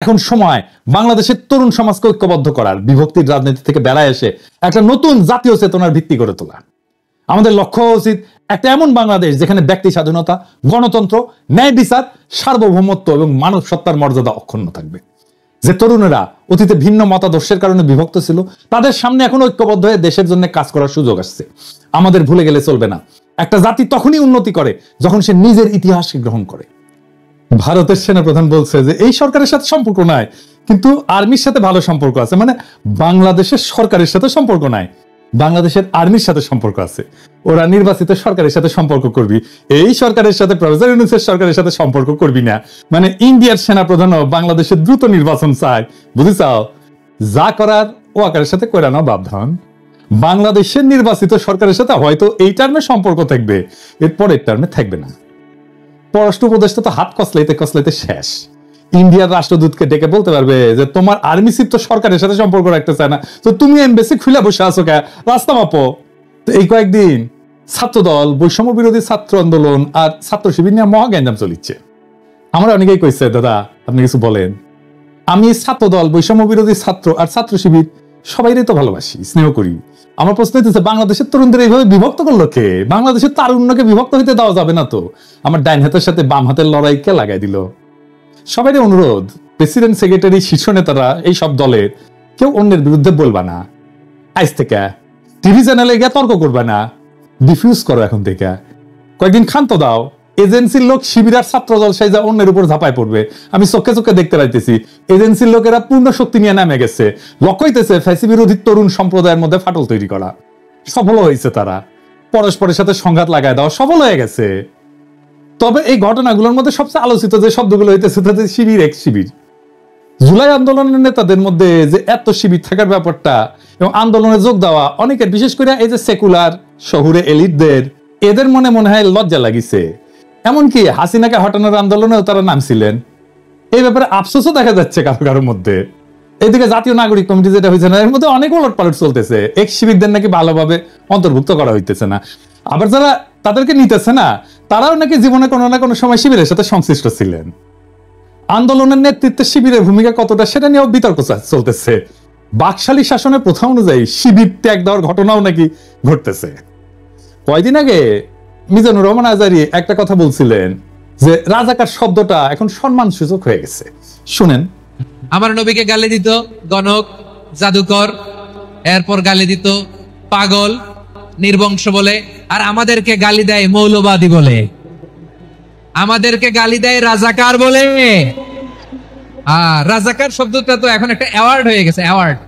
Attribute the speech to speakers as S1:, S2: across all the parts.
S1: এখন সময় বাংলাদেশের তরুণ সমাজকে ঐক্যবদ্ধ করার, বিভক্তির রাজনীতি থেকে বেড়ায় এসে একটা নতুন জাতীয় চেতনার ভিত্তি গড়ে তোলা। আমাদের লক্ষ্য উচিত একটা এমন বাংলাদেশ যেখানে ব্যক্তি স্বাধীনতা, গণতন্ত্র, ন্যায় বিচার, সার্বভৌমত্ব এবং মানব সত্তার মর্যাদা অক্ষুণ্ণ থাকবে। যে তরুণেরা অতীতে ভিন্ন মতাদর্শের কারণে বিভক্ত ছিল, তাদের সামনে এখন ঐক্যবদ্ধ হয়ে দেশের জন্য কাজ করার সুযোগ আসছে। আমাদের ভুলে গেলে চলবে না, একটা জাতি তখনই উন্নতি করে যখন সে নিজের ইতিহাসকে গ্রহণ করে। ভারতের সেনাপ্রধান বলছে যে এই সরকারের সাথে সম্পর্ক নাই, কিন্তু আর্মির সাথে ভালো সম্পর্ক আছে। মানে বাংলাদেশের সরকারের সাথে সম্পর্ক নাই, বাংলাদেশের আর্মির সাথে সম্পর্ক আছে। ওরা নির্বাচিত সরকারের সাথে সম্পর্ক করবি, এই সরকারের সাথে, প্রফেসর ইউনূসের সরকারের সাথে সম্পর্ক করবি না। মানে ইন্ডিয়ার সেনাপ্রধানও বাংলাদেশের দ্রুত নির্বাচন চায়, বুঝিছাও? যা করার ও আকারের সাথে করে নাও বাপধন। বাংলাদেশের নির্বাচিত সরকারের সাথে হয়তো এই টার্মে সম্পর্ক থাকবে, এর পরের টার্মে থাকবে না। পররাষ্ট্র উপদেষ্টা তো হাত কসলাইতে কসলাইতে শেষ। ইন্ডিয়ার রাষ্ট্রদূতকে ডেকে বলতে পারবে যে তোমার আর্মি চিফ তো সরকারের সাথে সম্পর্ক রাখতে চায় না, তো তুমি এমবেসি খুলে বসে আছো কে, রাস্তা মাপো। তো এই কয়েকদিন ছাত্রদল, বৈষম্য বিরোধী ছাত্র আন্দোলন আর ছাত্র শিবির নিয়ে মহা গ্যাঞ্জাম চলিচ্ছে। আমরা অনেকেই কইছে দাদা আপনি কিছু বলেন। আমি ছাত্রদল, বৈষম্য বিরোধী ছাত্র আর ছাত্র শিবির সবাইরে তো ভালোবাসি, স্নেহ করি। আমার প্রশ্ন হচ্ছে বাংলাদেশের তরুণদের এইভাবে বিভক্ত করলো কে? বাংলাদেশের তারুণ্যকে বিভক্ত হইতে দেওয়া যাবে না তো। আমার ডাইন হাতের সাথে বাম হাতের লড়াই কে লাগাই দিল? সবাই অনুরোধ, প্রেসিডেন্ট, সেক্রেটারি, শীর্ষ নেতারা এই সব দলের কেউ অন্যের বিরুদ্ধে বলবা না। আজ থেকে টিভি চ্যানেলে গিয়ে তর্ক করবা না, ডিফিউজ করো এখন থেকে। কয়েকদিন ক্ষান্ত দাও। এজেন্সির লোক শিবির আর ছাত্রদল সাইজা অন্যের উপর ঝাঁপায় পড়বে। আমি চোখে চোখে দেখতে পাইতেছি এজেন্সির লোকেরা পূর্ণ শক্তি নিয়ে নামে গেছে, লক্ষ্য হইতেছে ফ্যাসি বিরোধী তরুণ সম্প্রদায়ের মধ্যে ফাটল তৈরি করা। সফল হয়েছে তারা, পরস্পরের সাথে সংঘাত লাগায় দেওয়া সফল হয়ে গেছে। তবে এই ঘটনাগুলোর মধ্যে সবচেয়ে আলোচিত যে শব্দগুলো হইতেছে তাতে শিবির এক শিবির। জুলাই আন্দোলনের নেতাদের মধ্যে যে এত শিবির থাকার ব্যাপারটা এবং আন্দোলনে যোগ দেওয়া অনেকের, বিশেষ করে এই যে সেকুলার শহুরে এলিটদের, এদের মনে মনে হয় লজ্জা লাগিছে। এমনকি হাসিনাকে হটানোর আন্দোলনেও তারা নামছিলেন। এই ব্যাপারে আফসোসও দেখা যাচ্ছে কারো কারোর মধ্যে। এইদিকে জাতীয় নাগরিক কমিটি যেটা হয়েছে না, এর মধ্যে অনেক উলটপালট চলতেছে। এক শিবিরদের নাকি ভালোভাবে অন্তর্ভুক্ত করা হইতেছে না। আবার যারা তাদেরকে নিতেছে না, তারাও নাকি জীবনে কোনো না কোনো সময় শিবিরের সাথে সংশ্লিষ্ট ছিলেন। আন্দোলনের নেতৃত্বে শিবিরের ভূমিকা কতটা সেটা নিয়েও বিতর্ক চলতেছে। বাকশালী শাসনের প্রথা অনুযায়ী শিবির ত্যাগ দেওয়ার ঘটনাও নাকি ঘটতেছে। কয়দিন আগে মিজানুর রহমান আজারি একটা কথা বলছিলেন যে রাজাকার শব্দটা এখন সম্মানসূচক হয়ে গেছে। শুনেন।
S2: আমার নবীকে গালি দিত গণক, জাদুকর, এরপর গালি দিত পাগল, নির্বংশ বলে, আর আমাদেরকে গালি দেয় মৌলবাদী বলে, আমাদেরকে গালি দেয় রাজাকার বলে। রাজাকার শব্দটা তো এখন একটা অ্যাওয়ার্ড হয়ে গেছে, অ্যাওয়ার্ড।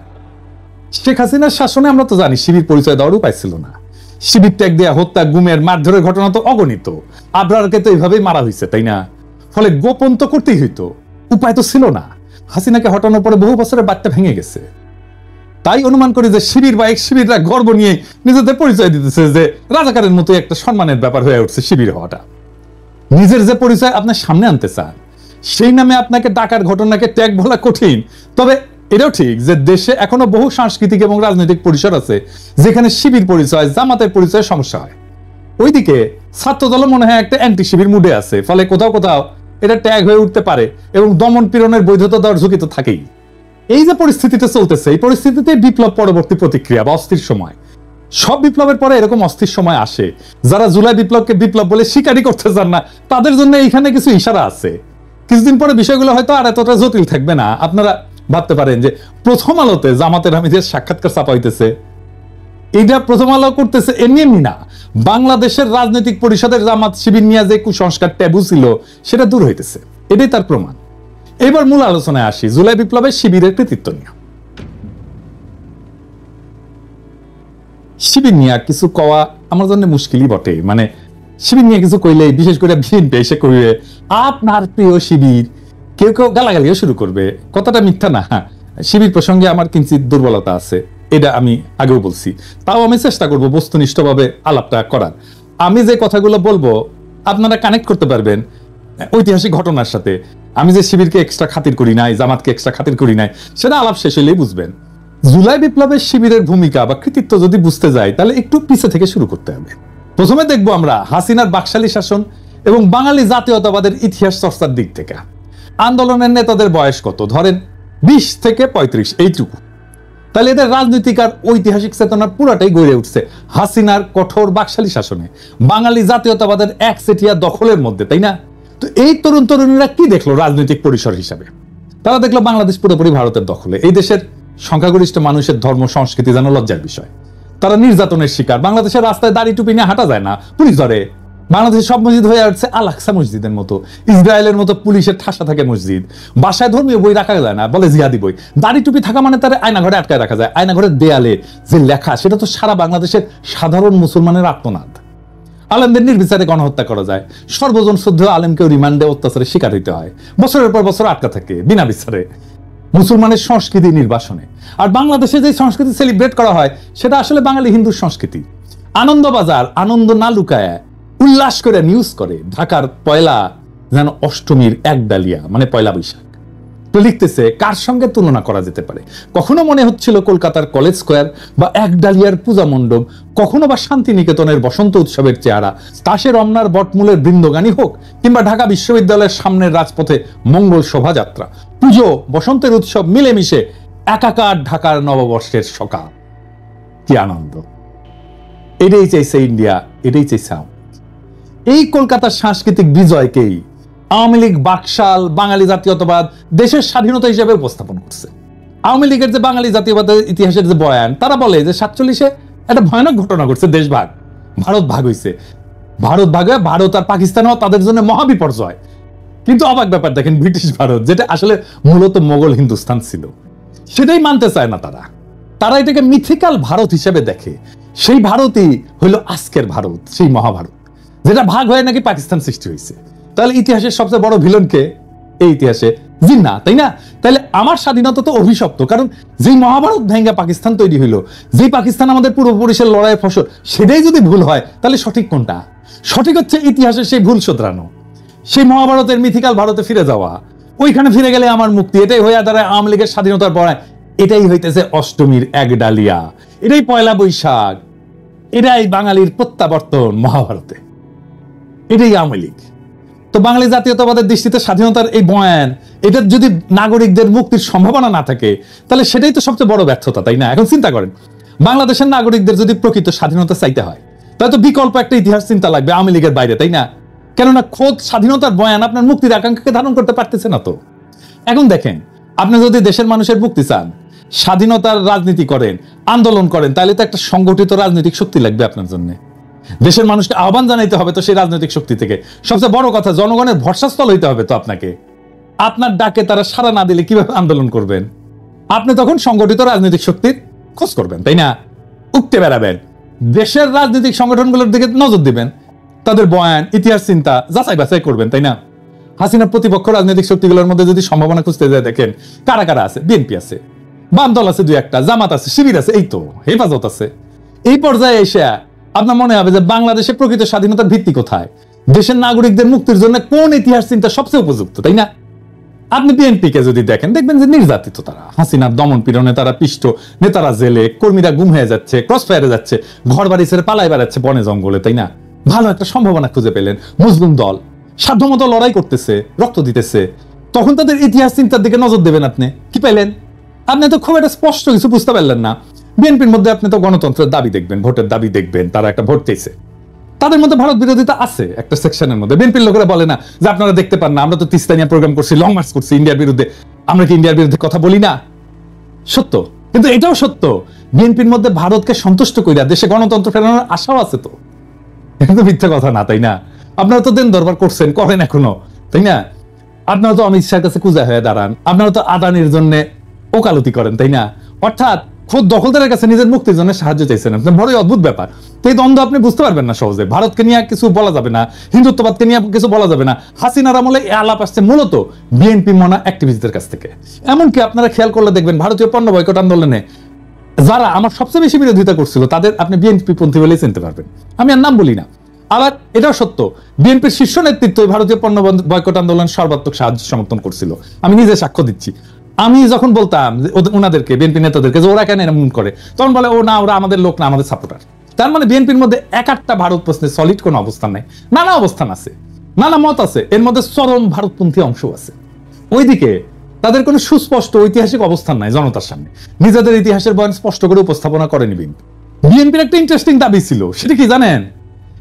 S1: শেখ হাসিনার শাসনে আমরা তো জানি শিবির পরিচয় দেওয়ার উপায় ছিল না। শিবির ত্যাগ দেয়া, হত্যা, গুমের, মারধরের ঘটনা তো অগণিত। আবরারকে তো এইভাবেই মারা হয়েছে, তাই না? ফলে গোপন তো করতেই হইতো, উপায় তো ছিল না। হাসিনাকে হটানোর পরে বহু বছরের বার্তা ভেঙে গেছে। তাই অনুমান করি যে শিবির বা এক শিবিররা গর্ব নিয়ে নিজেদের পরিচয় দিতেছে যে রাজাকারের মতো একটা সম্মানের ব্যাপার হয়ে উঠছে শিবির হওয়াটা। নিজের যে পরিচয় আপনার সামনে আনতে চান, সেই নামে আপনাকে ডাকার ঘটনাকে ত্যাগ বলা কঠিন। তবে এটাও ঠিক যে দেশে এখনো বহু সাংস্কৃতিক এবং রাজনৈতিক পরিসর আছে যেখানে শিবির পরিচয়, জামাতের পরিচয় সমস্যা হয়। ওইদিকে ছাত্রদল মনে হয় একটা অ্যান্টি শিবির মুডে আছে, ফলে কোথাও কোথাও এটা ট্যাগ হয়ে উঠতে পারে এবং দমন পীড়নের বৈধতা দেওয়ার ঝুঁকি তো থাকেই। এই যে পরিস্থিতিটা চলতেছে, এই পরিস্থিতিতে বিপ্লব পরবর্তী প্রতিক্রিয়া বা অস্থির সময়। সব বিপ্লবের পরে এরকম অস্থির সময় আসে। যারা জুলাই বিপ্লবকে বিপ্লব বলে স্বীকারই করতে চান না, তাদের জন্য এইখানে কিছু ইশারা আছে। কিছুদিন পরে বিষয়গুলো হয়তো আর এতটা জটিল থাকবে না। আপনারা ভাবতে পারেন যে প্রথম আলোতে জামাতের আমিরের সাক্ষাৎকার ছাপা হইতেছে, এইটা প্রথম আলো করতেছে এমনি এমনি না। বাংলাদেশের রাজনৈতিক পরিষদের জামাত শিবির নিয়ে যে কুসংস্কার ট্যাবু ছিল সেটা দূর হইতেছে, এটাই তার প্রমাণ। এবার মূল আলোচনায় আসি, জুলাই বিপ্লবের শিবিরের কৃতিত্ব নিয়ে। শিবির নিয়ে কিছু কওয়া আমার জন্য মুশকিলই বটে। মানে শিবির নিয়ে কিছু কইলে, বিশেষ করে বিএনপি এসে কইবে আপনার প্রিয় শিবির, কেউ কেউ গালাগালিও শুরু করবে। কথাটা মিথ্যা না, শিবির প্রসঙ্গে আমার কিঞ্চিত দুর্বলতা আছে, এটা আমি আগেও বলছি। তাও আমি চেষ্টা করব বস্তুনিষ্ঠভাবে আলাপটা করার। আমি যে কথাগুলো বলবো আপনারা কানেক্ট করতে পারবেন ঐতিহাসিক ঘটনার সাথে। আমি যে শিবিরকে এক্সট্রা খাতির করি নাই, জামাতকে এক্সট্রা খাতির করি নাই, সেটা আলাপ শেষ হলেই বুঝবেন। জুলাই বিপ্লবের শিবিরের ভূমিকা বা কৃতিত্ব যদি বুঝতে যাই তাহলে একটু পিছে থেকে শুরু করতে হবে। প্রথমে দেখবো আমরা হাসিনার বাকশালী শাসন এবং বাঙালি জাতীয়তাবাদের ইতিহাস চর্চার দিক থেকে। আন্দোলনের নেতাদের বয়স কত? ধরেন 20 থেকে 35, এইটুকু। তাহলে এদের রাজনৈতিক আর ঐতিহাসিক চেতনার পুরাটাই গড়ে উঠছে হাসিনার কঠোর বাকশালী শাসনে, বাঙালি জাতীয়তাবাদের একচেটিয়া দখলের মধ্যে, তাই না? তো এই তরুণ তরুণীরা কি দেখলো রাজনৈতিক পরিসর হিসাবে? তারা দেখলো বাংলাদেশ পুরোপুরি ভারতের দখলে। এই দেশের সংখ্যাগরিষ্ঠ মানুষের ধর্ম সংস্কৃতি যেন লজ্জার বিষয়। তারা নির্যাতনের শিকার। বাংলাদেশের রাস্তায় দাড়ি টুপি নিয়ে হাঁটা যায় না, পুলিশ ধরে। বাংলাদেশের সব মসজিদ হয়ে উঠছে আল-আকসা মসজিদের মতো, ইসরায়েলের মতো পুলিশের ঠাসা থাকে মসজিদ। বাসায় ধর্মীয় বই রাখা যায় না, বলে জিহাদি বই। দাড়ি টুপি থাকা মানে তার আয়নাঘরে আটকায় রাখা যায়। আয়নাঘরের দেয়ালে যে লেখা, সেটা তো সারা বাংলাদেশের সাধারণ মুসলমানের আত্মনাদ। আলেমদের নির্বিচারে গণহত্যা করা যায়, সর্বজন শ্রদ্ধেয় আলেমকেও রিমান্ডে অত্যাচারের শিকার হইতে হয়, বছরের পর বছর আটকা থাকে বিনা বিচারে। মুসলমানের সংস্কৃতি নির্বাসনে। আর বাংলাদেশে যে সংস্কৃতি সেলিব্রেট করা হয়, সেটা আসলে বাঙালি হিন্দুর সংস্কৃতি। আনন্দবাজার আনন্দ না লুকায় উল্লাস করে নিউজ করে ঢাকার পয়লা যেন অষ্টমীর এক ডালিয়া, মানে পয়লা বৈশাখ। তো লিখতেছে কার সঙ্গে তুলনা করা যেতে পারে? কখনো মনে হচ্ছিল কলকাতার কলেজ স্কোয়ার বা এক ডালিয়ার পূজা মণ্ডপ, কখনো বা শান্তিনিকেতনের বসন্ত উৎসবের চেহারা, তাসের রমনার বটমূলের বৃন্দগানী হোক, কিংবা ঢাকা বিশ্ববিদ্যালয়ের সামনের রাজপথে মঙ্গল শোভাযাত্রা। পুজো, বসন্তের উৎসব মিলেমিশে একাকার ঢাকার নববর্ষের সকাল। কি আনন্দ! এটাই চাইছে ইন্ডিয়া, এটাই চাইছে। এই কলকাতার সাংস্কৃতিক বিজয়কেই আওয়ামী লীগ বাকশাল বাঙালি জাতীয়তাবাদ দেশের স্বাধীনতা হিসেবে উপস্থাপন করছে। আওয়ামী লীগের যে বাঙালি জাতীয়বাদের ইতিহাসের যে বয়ান, তারা বলে যে 47-এ একটা ভয়ানক ঘটনা ঘটছে, দেশ ভাগ, ভারত ভাগ হয়েছে। ভারত ভাগ হয়ে ভারত আর পাকিস্তানও তাদের জন্য মহাবিপর্যয়। কিন্তু অবাক ব্যাপার দেখেন, ব্রিটিশ ভারত, যেটা আসলে মূলত মোগল হিন্দুস্তান ছিল, সেটাই মানতে চায় না তারা। তারা এটাকে মিথিক্যাল ভারত হিসেবে দেখে। সেই ভারতই হইল আজকের ভারত, সেই মহাভারত, যেটা ভাগ হয়ে নাকি পাকিস্তান সৃষ্টি হয়েছে। তাহলে ইতিহাসের সবচেয়ে বড় ভিলনকে এই ইতিহাসে জিন্নাহ, তাই না? তাহলে আমার স্বাধীনতা তো অভিশপ্ত, কারণ যেই মহাভারত ভেঙ্গা পাকিস্তান তৈরি হইলো, যেই পাকিস্তান আমাদের পূর্বপুরুষের লড়াইয়ের ফসল, সেটাই যদি ভুল হয়, তাহলে সঠিক কোনটা? সঠিক হচ্ছে ইতিহাসের সেই ভুল শোধরানো, সেই মহাভারতের মিথিক্যাল ভারতে ফিরে যাওয়া। ওইখানে ফিরে গেলে আমার মুক্তি। এটাই হয়ে দাঁড়ায় আওয়ামী লীগের স্বাধীনতার পর। এটাই হইতেছে অষ্টমীর এক ডালিয়া, এটাই পয়লা বৈশাখ, এটাই বাঙালির প্রত্যাবর্তন মহাভারতে, এটাই আওয়ামী লীগ। তো বাঙালি জাতীয়তাবাদের দৃষ্টিতে স্বাধীনতার এই বয়ান, এটার যদি নাগরিকদের মুক্তির সম্ভাবনা না থাকে, তাহলে সেটাই তো সবচেয়ে বড় ব্যর্থতা, তাই না? এখন চিন্তা করেন, বাংলাদেশের নাগরিকদের যদি প্রকৃত স্বাধীনতা চাইতে হয়, তাহলে তো বিকল্প একটা ইতিহাস চিন্তা লাগবে আওয়ামী লীগের বাইরে, তাই না? কেননা খোদ স্বাধীনতার বয়ান আপনার মুক্তির আকাঙ্ক্ষাকে ধারণ করতে পারতেছে না। তো এখন দেখেন, আপনি যদি দেশের মানুষের মুক্তি চান, স্বাধীনতার রাজনীতি করেন, আন্দোলন করেন, তাহলে তো একটা সংগঠিত রাজনৈতিক শক্তি লাগবে আপনার জন্য। দেশের মানুষকে আহ্বান জানাইতে হবে তো সেই রাজনৈতিক শক্তি থেকে। সবচেয়ে বড় কথা, জনগণের ভরসাস্থল হইতে হবে তো আপনাকে। আপনার ডাকে তারা সাড়া না দিলে কিভাবে আন্দোলন করবেন? আপনি তখন সংগঠিত রাজনৈতিক শক্তির খোঁজ করবেন, তাই না? উঠতে বেড়াবেন, দেশের রাজনৈতিক সংগঠনগুলোর দিকে নজর দিবেন, তাদের বয়ান, ইতিহাস চিন্তা যাচাই বাছাই করবেন, তাই না? হাসিনার প্রতিপক্ষ রাজনৈতিক শক্তিগুলোর মধ্যে যদি সম্ভাবনা খুঁজতে যায়, দেখেন কারা কারা আছে। বিএনপি আছে, বাম দল আছে 2-1টা, জামাত আছে, শিবির আছে, এই তো হেফাজত আছে। এই পর্যায়ে এসে আপনার মনে হবে যে বাংলাদেশে প্রকৃত স্বাধীনতার ভিত্তি কোথায়, দেশের নাগরিকদের মুক্তির জন্য কোন ইতিহাস চিন্তা সবচেয়ে উপযুক্ত, তাই না? আপনি বিএনপিকে যদি দেখেন, দেখবেন যে নির্যাতিত তারা, হাসিনার দমন পীড়নে তারা পিষ্ট, নেতারা জেলে, কর্মীরা গুম হয়ে যাচ্ছে, ক্রস ফায়ারে যাচ্ছে, ঘর বাড়ি ছেড়ে পালাই বেড়াচ্ছে বনে জঙ্গলে, তাই না? ভালো একটা সম্ভাবনা খুঁজে পেলেন, মুসলিম দল সাধ্যমতো লড়াই করতেছে, রক্ত দিতেছে, তখন তাদের ইতিহাস চিন্তার দিকে নজর দেবেন। আপনি কি পেলেন? আপনি তো খুব একটা স্পষ্ট কিছু বুঝতে পারলেন না। বিএনপির মধ্যে আপনি তো গণতন্ত্রের দাবি দেখবেন, ভোটের দাবি দেখবেন, তারা একটা ভোট চাইছে, তাদের মধ্যে ভারত বিরোধিতা আছে একটা সেকশনের মধ্যে। বিএনপির লোকেরা বলে না যে আপনারা দেখতে পান না, আমরা তো তিস্তানিয়া প্রোগ্রাম করছি, লং মার্চ করছি ইন্ডিয়ার বিরুদ্ধে, আমরা কি ইন্ডিয়ার বিরুদ্ধে কথা বলি না? সত্য, কিন্তু এটাও সত্য, বিএনপির মধ্যে ভারতকে সন্তুষ্ট কইরা দেশে গণতন্ত্র ফেরানোর আশাও আছে। তো এটা তো মিথ্যা কথা না, তাই না? আপনারা তো দেন দরবার করছেন, করেন এখনো, তাই না? আপনারা তো অমিত শাহের কাছে কুজা হয়ে দাঁড়ান, আপনারা তো আদানির জন্য ওকালতি করেন, তাই না? অর্থাৎ খোদ দখলদারের কাছে নিজের মুক্তির জন্য সাহায্য চাইছেন। বড়ই অদ্ভুত ব্যাপার। তো এই দ্বন্দ্ব আপনি বুঝতে পারবেন না সহজে। ভারতকে নিয়ে কিছু বলা যাবে না, হিন্দুত্ববাদকে নিয়ে কিছু বলা যাবে না। হাসিনার আমলে এই আলাপ আসছে মূলত বিএনপি মনা অ্যাক্টিভিস্টদের কাছ থেকে। এমনকি আপনারা খেয়াল করলে দেখবেন, ভারতীয় পণ্য বয়কট আন্দোলনে যারা আমার সবচেয়ে বেশি বিরোধিতা করছিল, তাদের আপনি বিএনপি পন্থী বলেই চিনতে পারবেন। আমি আর নাম বলি না। আবার এটাও সত্য, বিএনপির শীর্ষ নেতৃত্ব ভারতীয় পণ্য বয়কট আন্দোলন সর্বাত্মক সাহায্য সমর্থন করছিল। আমি নিজে সাক্ষ্য দিচ্ছি। আমি যখন বলতাম ওনাদেরকে, বিএনপি নেতাদেরকে, যে ওরা কেন এমন করে, তখন বলে ও না, ওরা আমাদের লোক না, আমাদের সাপোর্টার। তার মানে বিএনপির মধ্যে একটা ভারত প্রশ্নে সলিড কোনো অবস্থান নাই। নানা অবস্থান আছে, নানা মত আছে, এর মধ্যে চরম ভারতপন্থী অংশ আছে। ওইদিকে তাদের কোনো সুস্পষ্ট ঐতিহাসিক অবস্থান নাই জনতার সামনে, নিজেদের ইতিহাসের বয়ান স্পষ্ট করে উপস্থাপনা করেনি বিএনপি। বিএনপির একটা ইন্টারেস্টিং দাবি ছিল, সেটা কি জানেন?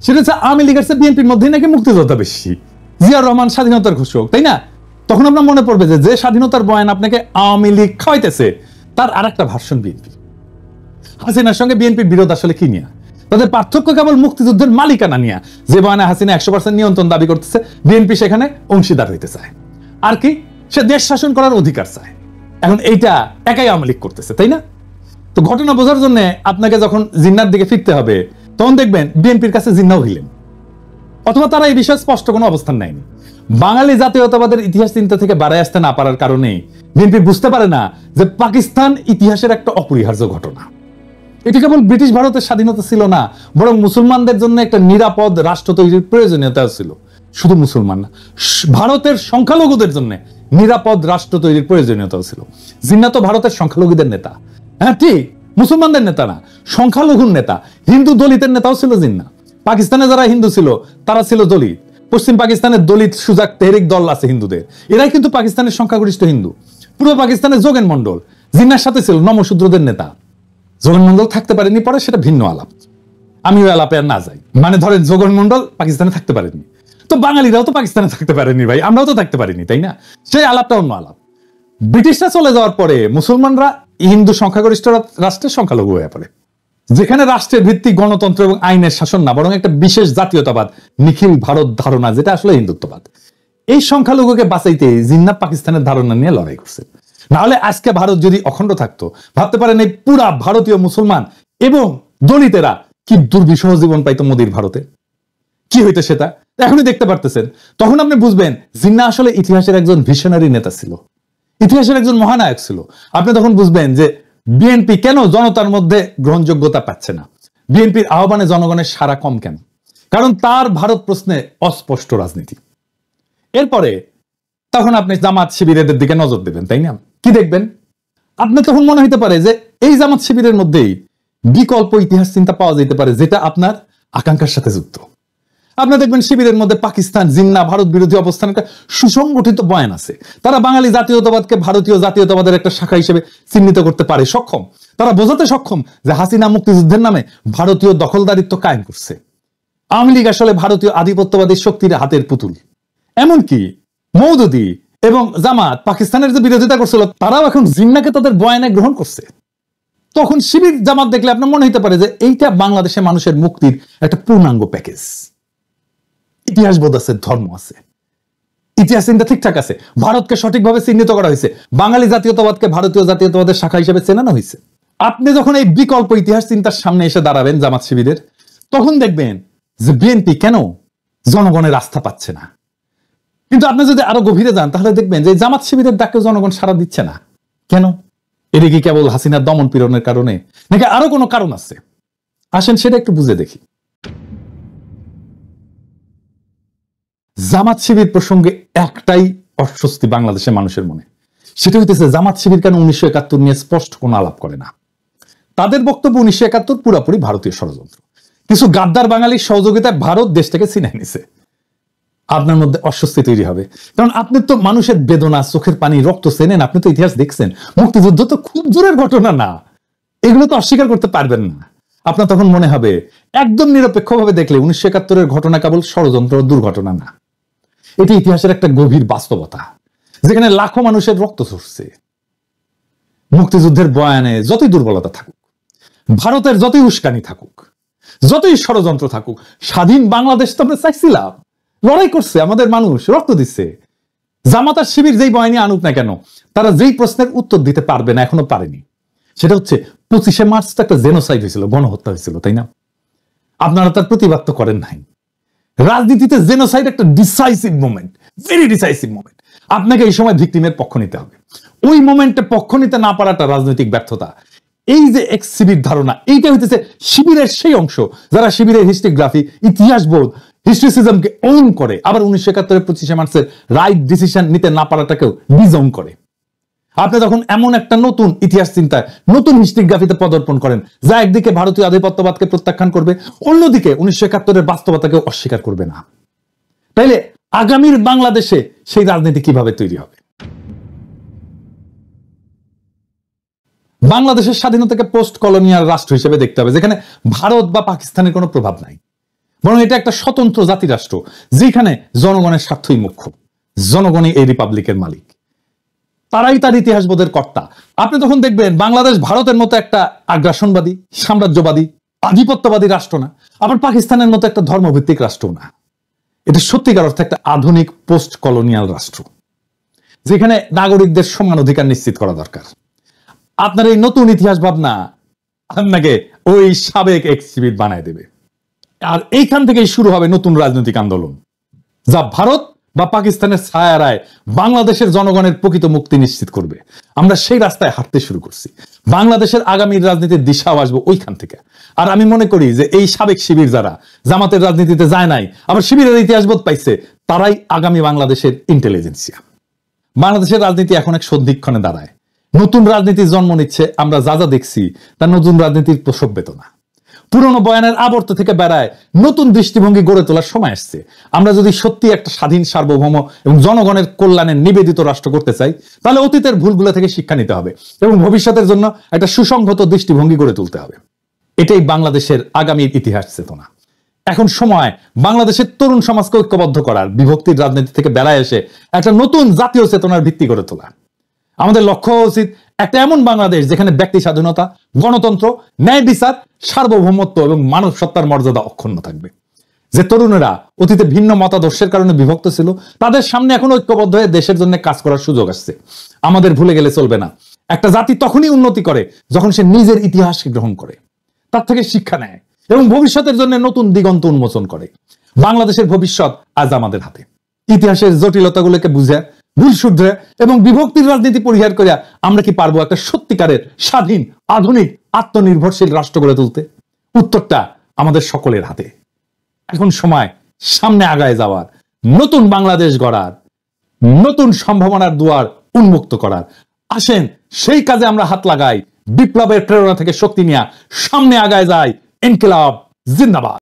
S1: সেটা হচ্ছে আওয়ামী লীগের চেয়ে বিএনপির মধ্যেই নাকি মুক্তিযোদ্ধা বেশি, জিয়াউর রহমান স্বাধীনতার ঘোষক, তাই না? তখন আপনার মনে পড়বে যে স্বাধীনতার বয়ান আপনাকে আওয়ামী লীগ খাওয়াইতেছে তার আর একটা ভার্সন বিএনপি। হাসিনার সঙ্গে বিএনপির বিরোধ আসলে কি নিয়ে? তাদের পার্থক্য কেবল মুক্তিযুদ্ধের মালিকানা নিয়ে, যে বয়ানে হাসিনা 100% নিয়ন্ত্রণ দাবি করতেছে, বিএনপি সেখানে অংশীদার হইতে চায়। আর কি, সে দেশ শাসন করার অধিকার চায়। এখন এইটা একাই আওয়ামী লীগ করতেছে, তাই না? তো ঘটনা বোঝার জন্য আপনাকে যখন জিন্নার দিকে ফিরতে হবে, তখন দেখবেন বিএনপির কাছে জিন্নাও হিলেন, অথবা তারা এই বিষয়ে স্পষ্ট কোনো অবস্থান নেয়নি। বাঙালি জাতীয়তাবাদের ইতিহাস চিন্তা থেকে বাড়ায় আসতে না পারার কারণে বিএনপি বুঝতে পারে না যে পাকিস্তান ইতিহাসের একটা অপরিহার্য ঘটনা। এটি কেবল ব্রিটিশ ভারতের স্বাধীনতা ছিল না, বরং মুসলমানদের জন্য একটা নিরাপদ রাষ্ট্র তৈরির প্রয়োজনীয়তা ছিল। শুধু মুসলমান না, ভারতের সংখ্যালঘুদের জন্য নিরাপদ রাষ্ট্র তৈরির প্রয়োজনীয়তাও ছিল। জিন্নাহ তো ভারতের সংখ্যালঘুদের নেতা, হ্যাঁ ঠিক, মুসলমানদের নেতা না, সংখ্যালঘুর নেতা, হিন্দু দলিতের নেতাও ছিল জিন্নাহ। পাকিস্তানে যারা হিন্দু ছিল তারা ছিল দলিত। পশ্চিম পাকিস্তানের দলিত সুজাক তেহরিক দল আছে হিন্দুদের, এরাই কিন্তু পাকিস্তানের সংখ্যাগরিষ্ঠ হিন্দু। পূর্ব পাকিস্তানের যোগেন মন্ডল জিন্নাহর সাথে ছিল নমশূদ্রদের নেতা। যোগেন মন্ডল থাকতে পারেনি পরে, সেটা ভিন্ন আলাপ, আমি ওই আলাপে আর না যাই। মানে ধরেন যোগেন মন্ডল পাকিস্তানে থাকতে পারেনি, তো বাঙালিরাও তো পাকিস্তানে থাকতে পারেনি ভাই, আমরাও তো থাকতে পারিনি, তাই না? সেই আলাপটা অন্য আলাপ। ব্রিটিশরা চলে যাওয়ার পরে মুসলমানরা হিন্দু সংখ্যাগরিষ্ঠ রাষ্ট্রের সংখ্যালঘু হয়ে পড়ে, যেখানে রাষ্ট্রের ভিত্তি গণতন্ত্র এবং আইনের শাসন না, বরং একটা বিশেষ জাতীয়তাবাদ, নিখিল ভারত ধারণা, যেটা আসলে হিন্দুত্ববাদ। এই সংখ্যালঘুকে বাঁচাইতে জিন্নাহ পাকিস্তানের ধারণা নিয়ে লড়াই করছে। না হলে আজকে ভারত যদি অখণ্ড থাকতো, ভাবতে পারেন এই পুরা ভারতীয় মুসলমান এবং দলিতেরা কি দুর্বিষহ জীবন পাইতো মোদির ভারতে, কি হইতো সেটা এখনই দেখতে পারতেছেন। তখন আপনি বুঝবেন জিন্নাহ আসলে ইতিহাসের একজন ভিশনারি নেতা ছিল, ইতিহাসের একজন মহানায়ক ছিল। আপনি তখন বুঝবেন যে বিএনপি কেন জনতার মধ্যে গ্রহণযোগ্যতা পাচ্ছে না, বিএনপির আহ্বানে জনগণের সাড়া কম কেন, কারণ তার ভারত প্রশ্নে অস্পষ্ট রাজনীতি। এরপরে তখন আপনি জামাত শিবিরের দিকে নজর দেবেন, তাই না? কি দেখবেন? আপনার তখন মনে হইতে পারে যে এই জামাত শিবিরের মধ্যেই বিকল্প ইতিহাস চিন্তা পাওয়া যেতে পারে, যেটা আপনার আকাঙ্ক্ষার সাথে যুক্ত। আপনি দেখবেন শিবিরের মধ্যে পাকিস্তান, জিন্নাহ, ভারত বিরোধী অবস্থান একটা সুসংগঠিত বয়ান আছে। তারা বাঙালি জাতীয়তাবাদকে ভারতীয় জাতীয়তাবাদের একটা শাখা হিসেবে চিহ্নিত করতে পারে সক্ষম। তারা বোঝাতে সক্ষম যে হাসিনা মুক্তিযুদ্ধের নামে ভারতীয় দখলদারিত্ব কায়েম করছে। আওয়ামী লীগ আসলে ভারতীয় আধিপত্যবাদী শক্তির হাতের পুতুল। এমনকি মওদুদি এবং জামাত পাকিস্তানের যে বিরোধিতা করছিল, তারাও এখন জিন্নাহকে তাদের বয়ানে গ্রহণ করছে। তখন শিবির জামাত দেখলে আপনার মনে হতে পারে যে এইটা বাংলাদেশের মানুষের মুক্তির একটা পূর্ণাঙ্গ প্যাকেজ। ইতিহাস বোধ আছে, ধর্ম আছে, ইতিহাস চিন্তা ঠিকঠাক আছে, ভারতকে সঠিকভাবে চিহ্নিত করা হয়েছে, বাঙালি জাতীয়তাবাদকে ভারতীয় জাতীয়তাবাদের শাখা হিসেবে চেনানো হয়েছে। আপনি যখন এই বিকল্প ইতিহাস চিন্তার সামনে এসে দাঁড়াবেন জামাত শিবিরের, তখন দেখবেন যে বিএনপি কেন জনগণের আস্থা পাচ্ছে না। কিন্তু আপনি যদি আরো গভীরে যান তাহলে দেখবেন যে জামাত শিবিরের ডাকে জনগণ সাড়া দিচ্ছে না কেন? এটা কি কেবল হাসিনার দমন পীড়নের কারণে, নাকি আরো কোনো কারণ আছে? আসেন সেটা একটু বুঝে দেখি। জামাত শিবির প্রসঙ্গে একটাই অস্বস্তি বাংলাদেশের মানুষের মনে, সেটা হইতেছে জামাত শিবির কেন 1971 নিয়ে স্পষ্ট কোনো আলাপ করে না। তাদের বক্তব্য 1971 পুরোপুরি ভারতীয় ষড়যন্ত্র, কিছু গাদ্দার বাঙালির সহযোগিতায় ভারত দেশটাকে ছিনাই নিছে। আপনার মধ্যে অস্বস্তি তৈরি হবে, কারণ আপনি তো মানুষের বেদনা, চোখের পানি, রক্ত চেনেন, আপনি তো ইতিহাস দেখছেন। মুক্তিযুদ্ধ তো খুব দূরের ঘটনা না, এগুলো তো অস্বীকার করতে পারবেন না। আপনার তখন মনে হবে একদম নিরপেক্ষভাবে দেখলে 1971 ঘটনা কেবল ষড়যন্ত্র, দুর্ঘটনা না, এটি ইতিহাসের একটা গভীর বাস্তবতা, যেখানে লাখো মানুষের রক্ত ঝরছে। মুক্তিযুদ্ধের বয়ানে যতই দুর্বলতা থাকুক, ভারতের যতই উস্কানি থাকুক, যতই ষড়যন্ত্র থাকুক, স্বাধীন বাংলাদেশ তো আমরা চাইছিলাম, লড়াই করছে আমাদের মানুষ, রক্ত দিচ্ছে। জামাত আর শিবির যেই বয়ানি আনুক না কেন, তারা যেই প্রশ্নের উত্তর দিতে পারবে না, এখনো পারেনি, সেটা হচ্ছে 25শে মার্চ তো একটা জেনোসাইড হয়েছিল, গণহত্যা হয়েছিল, তাই না? আপনারা তার প্রতিবাদ তো করেন নাই। রাজনীতিতে জেনোসাইড একটা decisive moment, very decisive moment. আপনাকে এই সময় ভিকটিমের পক্ষ নিতে হবে। ওই মোমেন্টে পক্ষ নিতে না পারাটা রাজনৈতিক ব্যর্থতা। এই যে এক্স শিবির ধারণা, এইটা হইতেছে শিবিরের সেই অংশ যারা শিবিরের হিস্ট্রিগ্রাফি, ইতিহাস বোধ, হিস্ট্রিসিজমকে ওন করে, আবার 1971 25শে মার্চের রাইট ডিসিশন নিতে না পারাটাকেও ডিজওন করে। আপনি যখন এমন একটা নতুন ইতিহাস চিন্তায়, নতুন হিস্ট্রিগ্রাফিতে পদার্পণ করেন, যা একদিকে ভারতীয় আধিপত্যবাদকে প্রত্যাখ্যান করবে, অন্যদিকে 1971 বাস্তবতাকেও অস্বীকার করবে না, তাইলে আগামীর বাংলাদেশে সেই রাজনীতি কিভাবে তৈরি হবে? বাংলাদেশের স্বাধীনতাকে পোস্ট কলোনিয়াল রাষ্ট্র হিসেবে দেখতে হবে, যেখানে ভারত বা পাকিস্তানের কোনো প্রভাব নাই, বরং এটা একটা স্বতন্ত্র জাতি রাষ্ট্র যেখানে জনগণের স্বার্থই মুখ্য, জনগণই এই রিপাবলিকের মালিক, তারাই তার ইতিহাসবোধের কর্তা। আপনি তখন দেখবেন বাংলাদেশ ভারতের মতো একটা আগ্রাসনবাদী, সাম্রাজ্যবাদী, আধিপত্যবাদী রাষ্ট্র না, আবার পাকিস্তানের মতো একটা ধর্মভিত্তিক রাষ্ট্র না। এটা সত্যিকার অর্থে একটা আধুনিক পোস্ট কলোনিয়াল রাষ্ট্র, যেখানে নাগরিকদের সমান অধিকার নিশ্চিত করা দরকার। আপনার এই নতুন ইতিহাস ভাবনা আপনাকে ওই সাবেক এক্সিবিট বানায় দেবে, আর এইখান থেকেই শুরু হবে নতুন রাজনৈতিক আন্দোলন, যা ভারত বা পাকিস্তানের ছায়ারায় বাংলাদেশের জনগণের প্রকৃত মুক্তি নিশ্চিত করবে। আমরা সেই রাস্তায় হাঁটতে শুরু করছি। বাংলাদেশের আগামীর রাজনীতির দিশাও আসবে ওইখান থেকে। আর আমি মনে করি যে এই সাবেক শিবির যারা জামাতের রাজনীতিতে যায় নাই, আবার শিবিরের ইতিহাসবোধ পাইছে, তারাই আগামী বাংলাদেশের ইন্টেলিজেন্সিয়া। বাংলাদেশের রাজনীতি এখন এক সন্ধিক্ষণে দাঁড়ায়, নতুন রাজনীতির জন্ম নিচ্ছে। আমরা যা যা দেখছি তা নতুন রাজনীতির প্রসব বেদনা। পুরনো বয়ানের আবর্ত থেকে বেড়ায় নতুন দৃষ্টিভঙ্গি গড়ে তোলার সময় আসছে। আমরা যদি সত্যি একটা স্বাধীন, সার্বভৌম এবং জনগণের কল্যাণে নিবেদিত রাষ্ট্র করতে চাই, তাহলে অতীতের ভুলগুলো থেকে শিক্ষা নিতে হবে এবং ভবিষ্যতের জন্য একটা সুসংহত দৃষ্টিভঙ্গি গড়ে তুলতে হবে। এটাই বাংলাদেশের আগামীর ইতিহাস চেতনা। এখন সময় বাংলাদেশের তরুণ সমাজকে ঐক্যবদ্ধ করার, বিভক্তির রাজনীতি থেকে বেড়ায় এসে একটা নতুন জাতীয় চেতনার ভিত্তি গড়ে তোলা। আমাদের লক্ষ্য উচিত একটা এমন বাংলাদেশ যেখানে ব্যক্তি স্বাধীনতা, গণতন্ত্র, ন্যায় বিচার, সার্বভৌমত্ব এবং মানব সত্তার মর্যাদা অক্ষুণ্ণ থাকবে। যে তরুণেরা অতীতে ভিন্ন মতাদর্শের কারণে বিভক্ত ছিল, তাদের সামনে এখন ঐক্যবদ্ধ হয়ে দেশের জন্য কাজ করার সুযোগ আসছে। আমাদের ভুলে গেলে চলবে না। একটা জাতি তখনই উন্নতি করে যখন সে নিজের ইতিহাসকে গ্রহণ করে, তার থেকে শিক্ষা নেয় এবং ভবিষ্যতের জন্য নতুন দিগন্ত উন্মোচন করে। বাংলাদেশের ভবিষ্যৎ আজ আমাদের হাতে। ইতিহাসের জটিলতাগুলোকে বুঝে, ভুল শুধরে এবং বিভক্তির রাজনীতি পরিহার করিয়া আমরা কি পারবো একটা সত্যিকারের স্বাধীন, আধুনিক, আত্মনির্ভরশীল রাষ্ট্র গড়ে তুলতে? উত্তরটা আমাদের সকলের হাতে। এখন সময় সামনে আগায় যাওয়ার, নতুন বাংলাদেশ গড়ার, নতুন সম্ভাবনার দুয়ার উন্মুক্ত করার। আসেন সেই কাজে আমরা হাত লাগাই। বিপ্লবের প্রেরণা থেকে শক্তি নিয়ে সামনে আগায় যায়। ইনকিলাব জিন্দাবাদ।